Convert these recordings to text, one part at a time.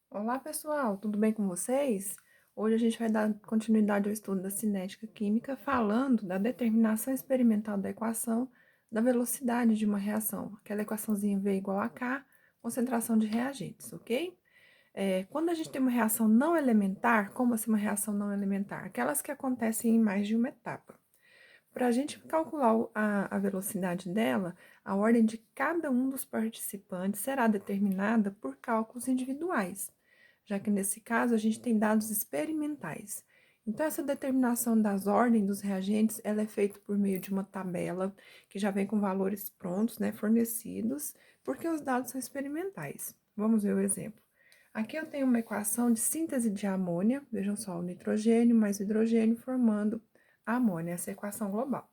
Olá, pessoal, tudo bem com vocês? Hoje a gente vai dar continuidade ao estudo da cinética química, falando da determinação experimental da equação da velocidade de uma reação. Aquela equaçãozinha V igual a K, concentração de reagentes, ok? Quando a gente tem uma reação não elementar, como assim uma reação não elementar? Aquelas que acontecem em mais de uma etapa. Para a gente calcular a velocidade dela, a ordem de cada um dos participantes será determinada por cálculos individuais, já que nesse caso a gente tem dados experimentais. Então, essa determinação das ordens dos reagentes, ela é feita por meio de uma tabela que já vem com valores prontos, né, fornecidos, porque os dados são experimentais. Vamos ver o exemplo. Aqui eu tenho uma equação de síntese de amônia, vejam só, o nitrogênio mais o hidrogênio formando a amônia, essa equação global.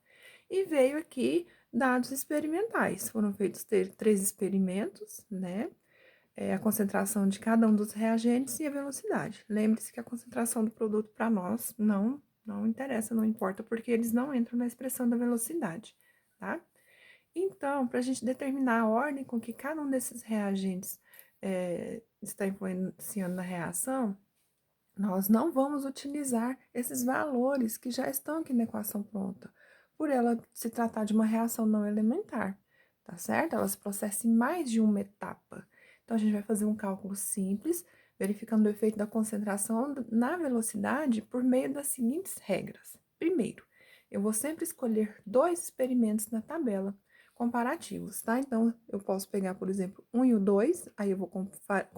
E veio aqui dados experimentais. Foram feitos três experimentos, né? A concentração de cada um dos reagentes e a velocidade. Lembre-se que a concentração do produto para nós não interessa, não importa, porque eles não entram na expressão da velocidade, tá? Então, para a gente determinar a ordem com que cada um desses reagentes está influenciando na reação, nós não vamos utilizar esses valores que já estão aqui na equação pronta, por ela se tratar de uma reação não elementar, tá certo? Ela se processa em mais de uma etapa. Então, a gente vai fazer um cálculo simples, verificando o efeito da concentração na velocidade por meio das seguintes regras. Primeiro, eu vou sempre escolher dois experimentos na tabela comparativos, tá? Então, eu posso pegar, por exemplo, 1 e o 2, aí eu vou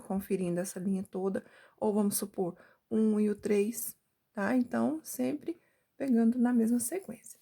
conferindo essa linha toda, ou vamos supor, 1 e o 3, tá? Então, sempre pegando na mesma sequência.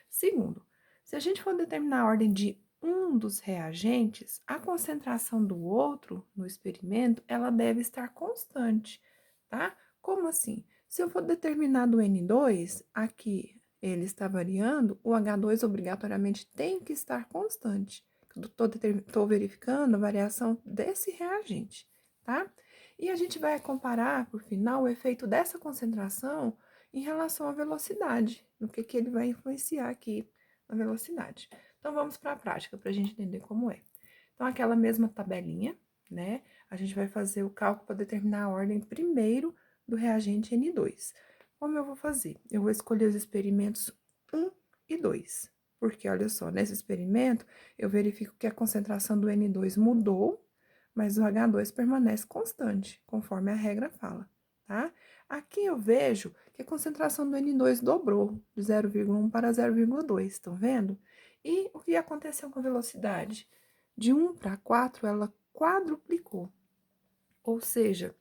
Segundo, se a gente for determinar a ordem de um dos reagentes, a concentração do outro no experimento, ela deve estar constante, tá? Como assim? Se eu for determinar do N2, aqui ele está variando, o H2 obrigatoriamente tem que estar constante. Estou verificando a variação desse reagente, tá? E a gente vai comparar, por final, o efeito dessa concentração em relação à velocidade, no que ele vai influenciar aqui na velocidade. Então, vamos para a prática, para a gente entender como é. Então, aquela mesma tabelinha, né? A gente vai fazer o cálculo para determinar a ordem primeiro do reagente N2. Como eu vou fazer? Eu vou escolher os experimentos 1 e 2. Porque, olha só, nesse experimento, eu verifico que a concentração do N2 mudou, mas o H2 permanece constante, conforme a regra fala, tá? Aqui eu vejo que a concentração do N2 dobrou de 0,1 para 0,2, estão vendo? E o que aconteceu com a velocidade? De 1 para 4, ela quadruplicou. Ou seja,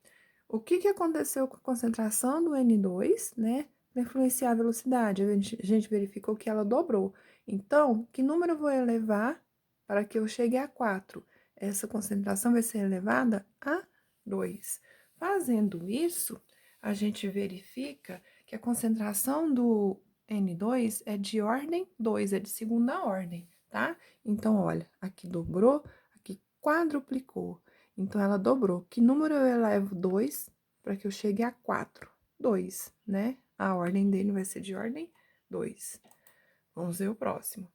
o que aconteceu com a concentração do N2, né, para influenciar a velocidade? A gente verificou que ela dobrou. Então, que número eu vou elevar para que eu chegue a 4? Essa concentração vai ser elevada a 2. Fazendo isso, a gente verifica que a concentração do N2 é de ordem 2, é de segunda ordem, tá? Então, olha, aqui dobrou, aqui quadruplicou. Então, ela dobrou. Que número eu elevo 2 para que eu chegue a 4? 2, né? A ordem dele vai ser de ordem 2. Vamos ver o próximo.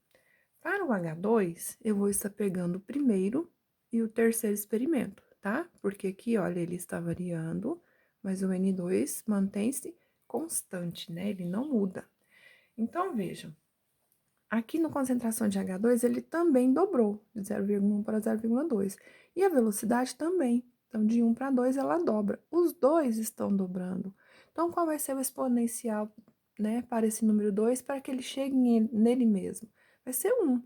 Para o H2, eu vou estar pegando o primeiro e o terceiro experimento, tá? Porque aqui, olha, ele está variando, mas o N2 mantém-se constante, né? Ele não muda. Então, vejam, aqui no concentração de H2, ele também dobrou, de 0,1 para 0,2. E a velocidade também. Então, de 1 para 2, ela dobra. Os dois estão dobrando. Então, qual vai ser o exponencial, né, para esse número 2, para que ele chegue nele mesmo? Vai ser 1.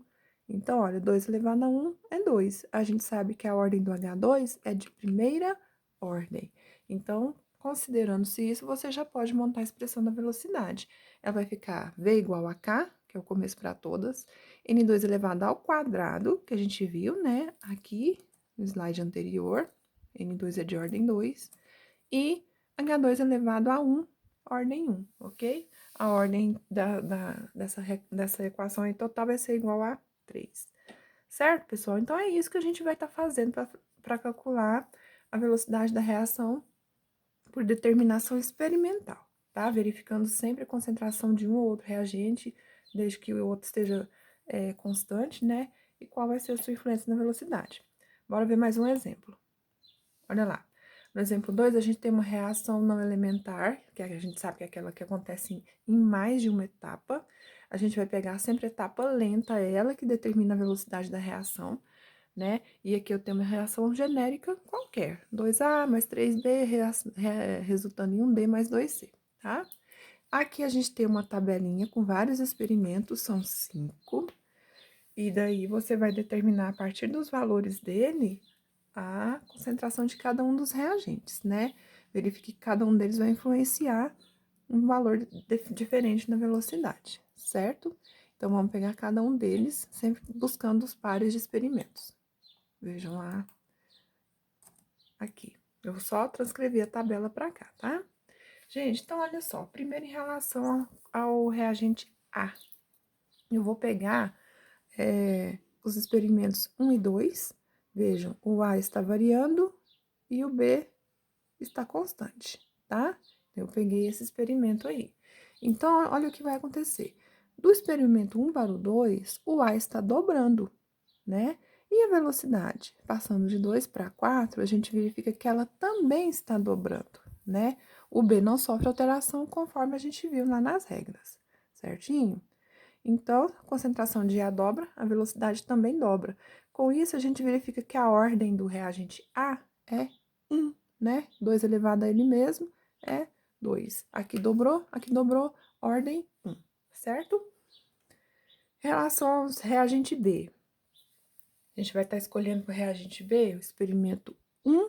Então, olha, 2 elevado a 1 é 2. A gente sabe que a ordem do H2 é de primeira ordem. Então, considerando-se isso, você já pode montar a expressão da velocidade. Ela vai ficar V igual a K, que é o começo para todas, N2 elevado ao quadrado, que a gente viu, né, aqui no slide anterior, N2 é de ordem 2, e H2 elevado a 1, ordem 1, ok? A ordem dessa equação aí total vai ser igual a 3, certo, pessoal? Então, é isso que a gente vai estar fazendo para calcular a velocidade da reação por determinação experimental, tá? Verificando sempre a concentração de um ou outro reagente, desde que o outro esteja constante, né? E qual vai ser a sua influência na velocidade. Bora ver mais um exemplo. Olha lá. No exemplo 2, a gente tem uma reação não elementar, que a gente sabe que é aquela que acontece em mais de uma etapa. A gente vai pegar sempre a etapa lenta, ela que determina a velocidade da reação, né? E aqui eu tenho uma reação genérica qualquer, 2A mais 3B, resultando em 1B mais 2C, tá? Aqui a gente tem uma tabelinha com vários experimentos, são 5, e daí você vai determinar a partir dos valores dele a concentração de cada um dos reagentes, né? Verifique que cada um deles vai influenciar um valor diferente na velocidade, certo? Então, vamos pegar cada um deles, sempre buscando os pares de experimentos. Vejam lá, aqui. Eu vou só transcrever a tabela para cá, tá? Gente, então, olha só. Primeiro, em relação ao reagente A. Eu vou pegar os experimentos 1 e 2. Vejam, o A está variando e o B está constante, tá? Eu peguei esse experimento aí. Então, olha o que vai acontecer. Do experimento 1 para o 2, o A está dobrando, né? E a velocidade? Passando de 2 para 4, a gente verifica que ela também está dobrando, né? O B não sofre alteração conforme a gente viu lá nas regras, certinho? Então, a concentração de A dobra, a velocidade também dobra. Com isso, a gente verifica que a ordem do reagente A é 1, né? 2 elevado a ele mesmo é 2. Aqui dobrou, ordem 1, certo? Em relação ao reagente B, a gente vai estar escolhendo para o reagente B o experimento 1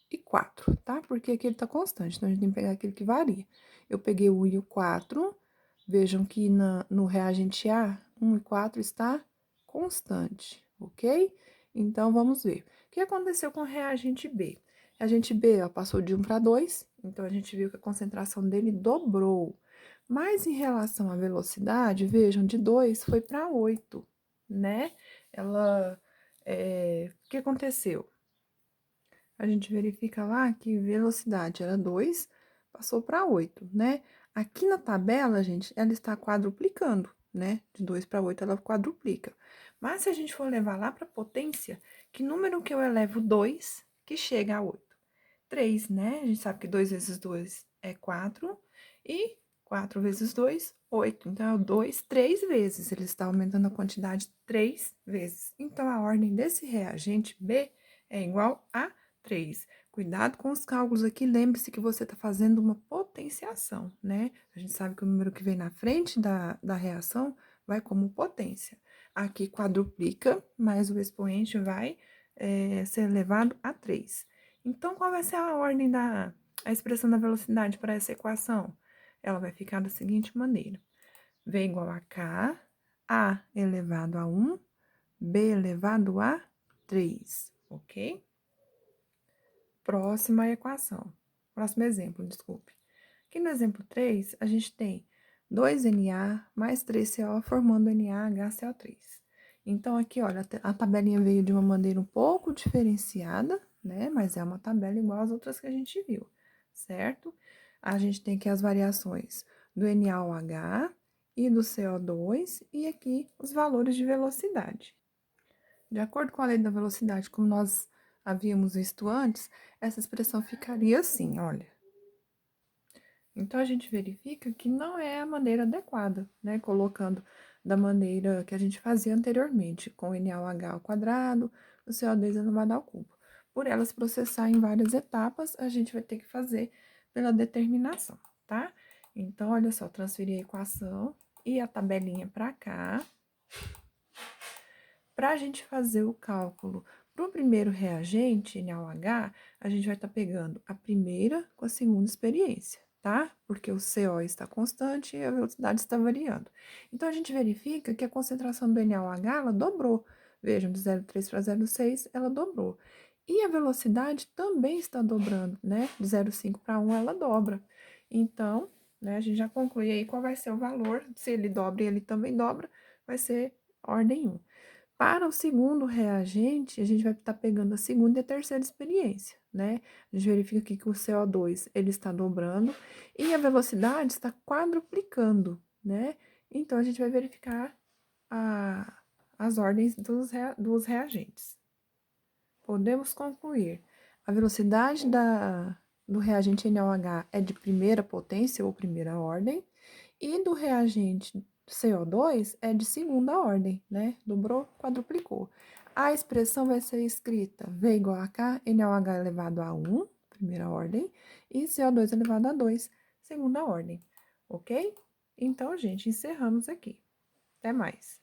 e 4, tá? Porque aqui ele está constante, então a gente tem que pegar aquele que varia. Eu peguei o 1 e o 4, vejam que no reagente A, 1 e 4 está constante, ok? Então, vamos ver. O que aconteceu com o reagente B? O reagente B, ó, passou de 1 para 2, então a gente viu que a concentração dele dobrou. Mas em relação à velocidade, vejam, de 2 foi para 8, né? O que aconteceu? A gente verifica lá que velocidade era 2, passou para 8, né? Aqui na tabela, gente, ela está quadruplicando, né? De 2 para 8 ela quadruplica. Mas se a gente for levar lá para potência, que número que eu elevo 2 que chega a 8? 3, né? A gente sabe que 2 vezes 2 é 4 e 4 vezes 2, 8. Então, é o 2, 3 vezes. Ele está aumentando a quantidade 3 vezes. Então, a ordem desse reagente B é igual a 3. Cuidado com os cálculos aqui, lembre-se que você está fazendo uma potenciação, né? A gente sabe que o número que vem na frente da reação vai como potência. Aqui quadruplica, mas o expoente vai ser elevado a 3. Então, qual vai ser a ordem a expressão da velocidade para essa equação? Ela vai ficar da seguinte maneira. V igual a K, A elevado a 1, B elevado a 3, ok? Próxima equação. Próximo exemplo, desculpe. Aqui no exemplo 3, a gente tem 2Na mais 3CO formando NaHCO3. Então, aqui, olha, a tabelinha veio de uma maneira um pouco diferenciada, né? Mas é uma tabela igual às outras que a gente viu, certo? A gente tem aqui as variações do NaOH e do CO2 e aqui os valores de velocidade. De acordo com a lei da velocidade, como nós havíamos visto antes, essa expressão ficaria assim, olha. Então, a gente verifica que não é a maneira adequada, né? Colocando da maneira que a gente fazia anteriormente, com NaOH ao quadrado, o CO2 elevado ao cubo. Por elas processar em várias etapas, a gente vai ter que fazer pela determinação, tá? Então, olha só, transferir a equação e a tabelinha para cá. Para a gente fazer o cálculo para o primeiro reagente, NaOH, a gente vai estar pegando a primeira com a segunda experiência, tá? Porque o CO está constante e a velocidade está variando. Então, a gente verifica que a concentração do NaOH, ela dobrou. Vejam, de 0,3 para 0,6, ela dobrou. E a velocidade também está dobrando, né? De 0,5 para 1, ela dobra. Então, né, a gente já conclui aí qual vai ser o valor. Se ele dobra e ele também dobra, vai ser ordem 1. Para o segundo reagente, a gente vai estar pegando a segunda e a terceira experiência, né? A gente verifica aqui que o CO2, ele está dobrando e a velocidade está quadruplicando, né? Então, a gente vai verificar as ordens dos reagentes. Podemos concluir. A velocidade do reagente NaOH é de primeira potência ou primeira ordem, e do reagente CO2 é de segunda ordem, né? Dobrou, quadruplicou. A expressão vai ser escrita V igual a K, NaOH elevado a 1, primeira ordem, e CO2 elevado a 2, segunda ordem, ok? Então, gente, encerramos aqui. Até mais.